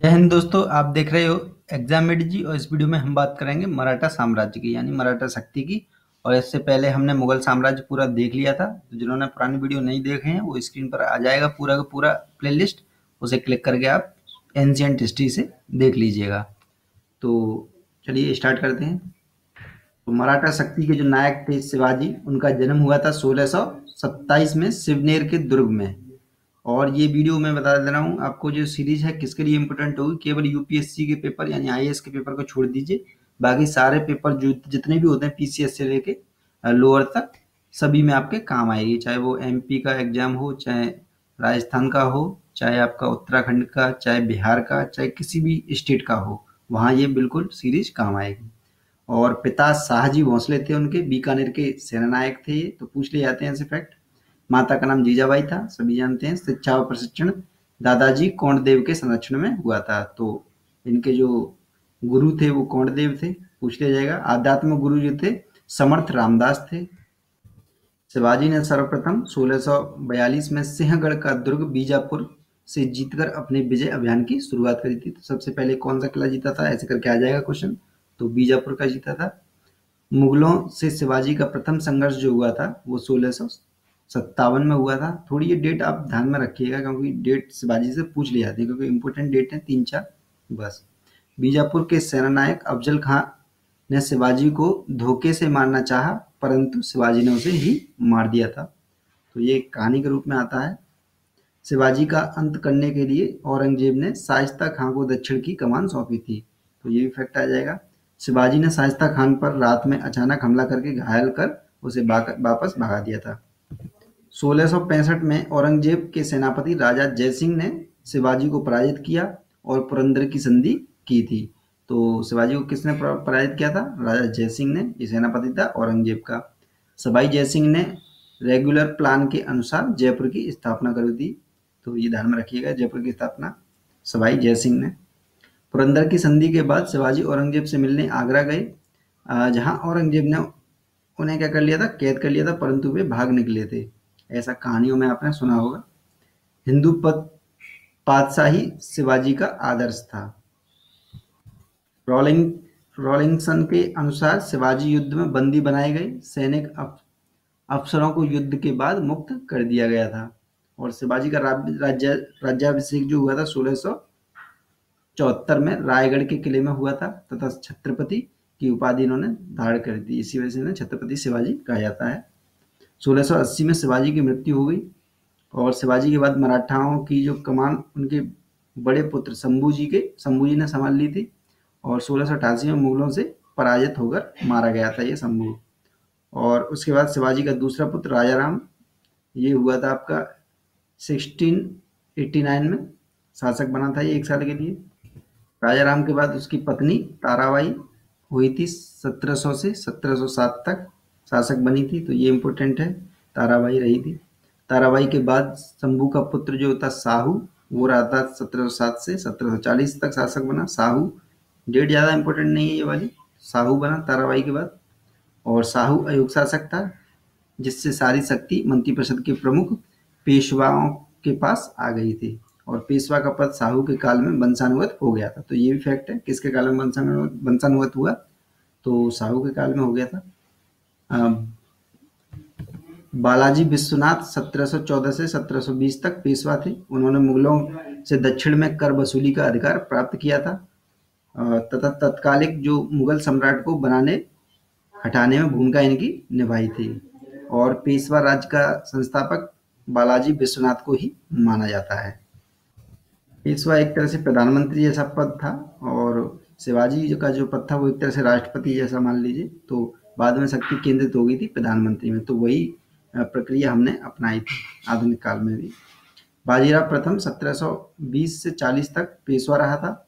जय हिंद दोस्तों, आप देख रहे हो एग्जाम मेट जी। और इस वीडियो में हम बात करेंगे मराठा साम्राज्य की, यानी मराठा शक्ति की। और इससे पहले हमने मुगल साम्राज्य पूरा देख लिया था। तो जिन्होंने पुरानी वीडियो नहीं देखे हैं वो स्क्रीन पर आ जाएगा पूरा का पूरा प्लेलिस्ट। उसे क्लिक करके आप एंशियंट हिस्ट्री से देख लीजिएगा। तो चलिए स्टार्ट करते हैं। तो मराठा शक्ति के जो नायक थे शिवाजी, उनका जन्म हुआ था 1627 में शिवनेर के दुर्ग में। और ये वीडियो मैं बता दे रहा हूँ आपको, जो सीरीज है किसके लिए इम्पोर्टेंट होगी, केवल यूपीएससी के पेपर यानी आईएएस के पेपर को छोड़ दीजिए। बाकी सारे पेपर जो जितने भी होते हैं पीसीएस से लेके लोअर तक, सभी में आपके काम आएगी। चाहे वो एमपी का एग्जाम हो, चाहे राजस्थान का हो, चाहे आपका उत्तराखंड का, चाहे बिहार का, चाहे किसी भी स्टेट का हो, वहाँ ये बिल्कुल सीरीज काम आएगी। और पिता शाहजी भोसले थे उनके, बीकानेर के सेनानायक थे ये, तो पूछ लिए जाते हैं ऐसे फैक्ट। माता का नाम जीजाबाई था, सभी जानते हैं। शिक्षा और प्रशिक्षण दादाजी कोंडदेव के संरक्षण में हुआ था। तो इनके जो गुरु थे वो कोंडदेव थे, पूछ लिया जाएगा। आध्यात्मिक गुरु जो थे समर्थ रामदास थे। शिवाजी ने सर्वप्रथम 1642 में सिंहगढ़ का दुर्ग बीजापुर से जीतकर अपने विजय अभियान की शुरुआत करी थी। तो सबसे पहले कौन सा किला जीता था, ऐसे करके आ जाएगा क्वेश्चन। तो बीजापुर का जीता था। मुगलों से शिवाजी का प्रथम संघर्ष जो हुआ था वो 1657 में हुआ था। थोड़ी ये डेट आप ध्यान में रखिएगा, क्योंकि डेट शिवाजी से पूछ ली जाती है, क्योंकि इंपॉर्टेंट डेट है 3-4 बस। बीजापुर के सेनानायक अफजल खां ने शिवाजी को धोखे से मारना चाहा, परंतु शिवाजी ने उसे ही मार दिया था। तो ये कहानी के रूप में आता है। शिवाजी का अंत करने के लिए औरंगजेब ने शाइस्ता खां को दक्षिण की कमान सौंपी थी। तो ये भी फैक्ट आ जाएगा। शिवाजी ने शाइस्ता खान पर रात में अचानक हमला करके घायल कर उसे वापस भगा दिया था। 1665 में औरंगजेब के सेनापति राजा जयसिंह ने शिवाजी को पराजित किया और पुरंदर की संधि की थी। तो शिवाजी को किसने पराजित किया था? राजा जयसिंह ने। ये सेनापति था औरंगजेब का। सवाई जयसिंह ने रेगुलर प्लान के अनुसार जयपुर की स्थापना कर दी। तो ये ध्यान में रखिएगा, जयपुर की स्थापना सवाई जयसिंह ने। पुरंदर की संधि के बाद शिवाजी औरंगजेब से मिलने आगरा गए, जहां औरंगजेब ने उन्हें क्या कर लिया था, कैद कर लिया था, परंतु वे भाग निकले थे। ऐसा कहानियों में आपने सुना होगा। हिंदू पद पातशाही शिवाजी का आदर्श था। रॉलिंग रॉलिंगसन के अनुसार शिवाजी युद्ध में बंदी बनाए गए सैनिक अफसरों को युद्ध के बाद मुक्त कर दिया गया था। और शिवाजी का राज्याभिषेक जो हुआ था 1674 में रायगढ़ के किले में हुआ था, तथा छत्रपति की उपाधि इन्होंने धारण कर दी। इसी वजह से इन्हें छत्रपति शिवाजी कहा जाता है। 1680 में शिवाजी की मृत्यु हो गई। और शिवाजी के बाद मराठाओं की जो कमान उनके बड़े पुत्र शंभू जी ने संभाल ली थी। और 1688 में मुगलों से पराजित होकर मारा गया था ये शंभू। और उसके बाद शिवाजी का दूसरा पुत्र राजाराम, ये हुआ था आपका 1689 में, शासक बना था ये 1 साल के लिए। राजाराम के बाद उसकी पत्नी ताराबाई हुई थी, 1700 से 1707 तक शासक बनी थी। तो ये इम्पोर्टेंट है, ताराबाई रही थी। ताराबाई के बाद शंभू का पुत्र जो था साहू, वो रहा था 1707 से 1740 तक शासक बना। साहू डेट ज़्यादा इम्पोर्टेंट नहीं है ये वाली। साहू बना ताराबाई के बाद। और साहू अयोग्य शासक था, जिससे सारी शक्ति मंत्रिपरिषद के प्रमुख पेशवाओं के पास आ गई थी। और पेशवा का पद साहू के काल में वंशानुगत हो गया था। तो ये भी फैक्ट है, किसके काल में वंशानुगत हुआ, तो साहू के काल में हो गया था। बालाजी विश्वनाथ 1714 से 1720 तक पेशवा थे। उन्होंने मुगलों से दक्षिण में कर वसूली का अधिकार प्राप्त किया था, तथा तत्कालिक जो मुगल सम्राट को बनाने हटाने में भूमिका इनकी निभाई थी। और पेशवा राज्य का संस्थापक बालाजी विश्वनाथ को ही माना जाता है। पेशवा एक तरह से प्रधानमंत्री जैसा पद था, और शिवाजी का जो पद था वो एक तरह से राष्ट्रपति जैसा मान लीजिए। तो बाद में शक्ति केंद्रित हो गई थी प्रधानमंत्री में। तो वही प्रक्रिया हमने अपनाई थी आधुनिक काल में भी। बाजीराव प्रथम 1720 से 40 तक पेशवा रहा था,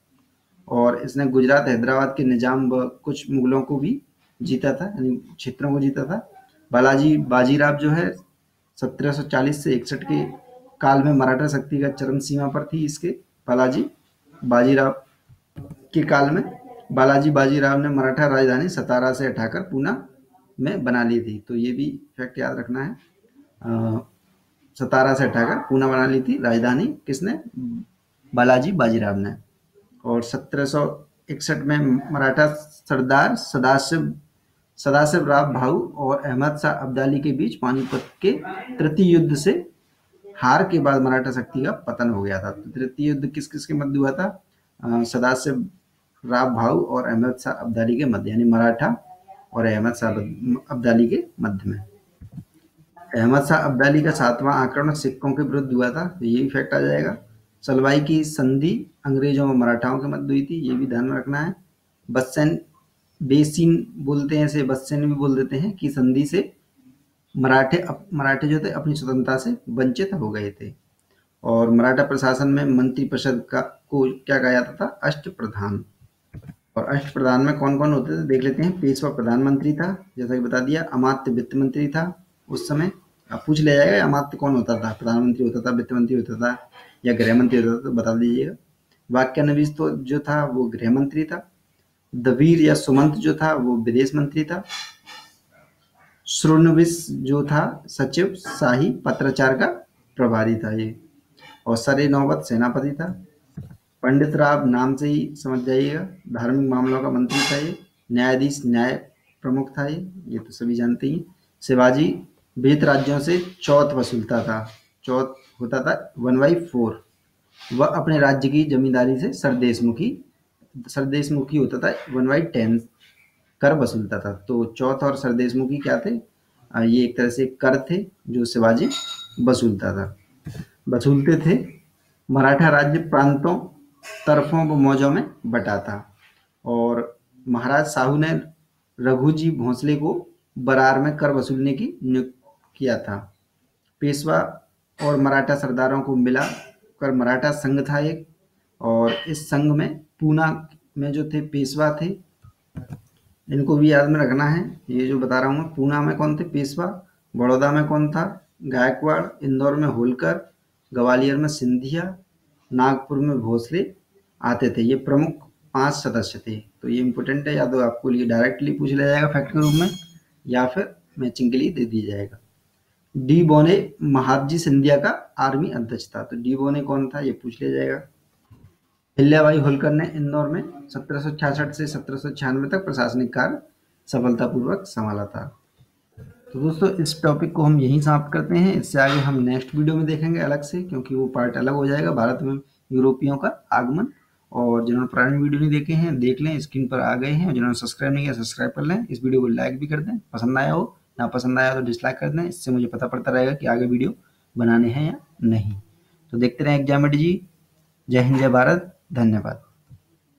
और इसने गुजरात, हैदराबाद के निजाम व कुछ मुगलों को भी जीता था, यानी क्षेत्रों को जीता था। बाजीराव जो है 1740 से 61 के काल में मराठा शक्ति का चरम सीमा पर थी। इसके बालाजी बाजीराव के काल में बालाजी बाजीराव ने मराठा राजधानी सतारा से हटाकर पूना में बना ली थी। तो ये भी फैक्ट याद रखना है। सतारा से हटाकर पूना बना ली थी राजधानी, किसने? बालाजी बाजीराव ने। और 1761 में मराठा सरदार सदाशिवराव भाऊ और अहमद शाह अब्दाली के बीच पानीपत के तृतीय युद्ध से हार के बाद मराठा शक्ति का पतन हो गया था। तो तृतीय युद्ध किस किस के मध्य हुआ था? सदाशिवराव भाऊ और अहमद शाह अब्दाली के मध्य, यानी मराठा और अहमद शाह अब्दाली के मध्य में। अहमद शाह अब्दाली का 7वां आक्रमण सिखों के विरुद्ध हुआ था, तो ये भी फैक्ट आ जाएगा। सलवाई की संधि अंग्रेजों और मराठाओं के मध्य हुई थी, ये भी ध्यान में रखना है। बस्सेन बेसिन बोलते हैं, इसे बस्सेन भी बोल देते हैं, कि संधि से मराठे जो थे अपनी स्वतंत्रता से वंचित हो गए थे। और मराठा प्रशासन में मंत्रिपरिषद को क्या कहा जाता था? अष्टप्रधान। और अष्टप्रधान में कौन कौन होते थे देख लेते हैं। पेशवा प्रधानमंत्री था, जैसा कि बता दिया। अमात्य वित्त मंत्री था उस समय। अब पूछ लिया जाएगा अमात्य कौन होता था, प्रधानमंत्री होता था, वित्त मंत्री होता था, या गृह मंत्री होता था, तो बता दीजिएगा। वाक्यान्वित तो जो था वो गृह मंत्री था। दवीर या सुमंत जो था वो विदेश मंत्री था। श्रोणविस जो था सचिव शाही पत्राचार का प्रभारी था ये। और सरे नौबत सेनापति था। पंडित राव नाम से ही समझ जाइएगा, धार्मिक मामलों का मंत्री था ये। न्यायाधीश न्याय प्रमुख था ये तो सभी जानते ही। शिवाजी विविध राज्यों से चौथ वसूलता था। चौथ होता था 1/4। वह अपने राज्य की जमींदारी से सरदेशमुखी होता था 1/10 कर वसूलता था। तो चौथ और सरदेशमुखी क्या थे? ये एक तरह से कर थे जो शिवाजी वसूलते थे। मराठा राज्य प्रांतों, तरफों व मौजों में बटा था। और महाराज साहू ने रघुजी भोंसले को बरार में कर वसूलने की नियुक्त किया था। पेशवा और मराठा सरदारों को मिला कर मराठा संघ था एक, और इस संघ में पूना में जो थे पेशवा थे, इनको भी याद में रखना है। ये जो बता रहा हूँ मैं, पूना में कौन थे? पेशवा। बड़ौदा में कौन था? गायकवाड़। इंदौर में होलकर। ग्वालियर में सिंधिया। नागपुर में भोसले आते थे। ये प्रमुख 5 सदस्य थे। तो ये इंपॉर्टेंट है, या तो आपको लिए डायरेक्टली पूछ लिया जाएगा फैक्ट के रूप में, या फिर मैचिंग के लिए दे दिया जाएगा। डी बोने महादजी सिंधिया का आर्मी अध्यक्ष था। तो डी बोने कौन था ये पूछ लिया जाएगा। अहिल्याबाई होलकर ने इंदौर में 1766 से 1796 तक प्रशासनिक कार्य सफलतापूर्वक संभाला था। तो दोस्तों इस टॉपिक को हम यहीं समाप्त करते हैं। इससे आगे हम नेक्स्ट वीडियो में देखेंगे अलग से, क्योंकि वो पार्ट अलग हो जाएगा, भारत में यूरोपियों का आगमन। और जिन्होंने पुराने वीडियो नहीं देखे हैं देख लें, स्क्रीन पर आ गए हैं। और जिन्होंने सब्सक्राइब नहीं किया सब्सक्राइब कर लें। इस वीडियो को लाइक भी कर दें, पसंद आया हो, ना पसंद आया तो डिसलाइक कर दें। इससे मुझे पता पड़ता रहेगा कि आगे वीडियो बनाने हैं या नहीं। तो देखते रहें एग्जामिनर जी। जय हिंद, जय भारत, धन्यवाद।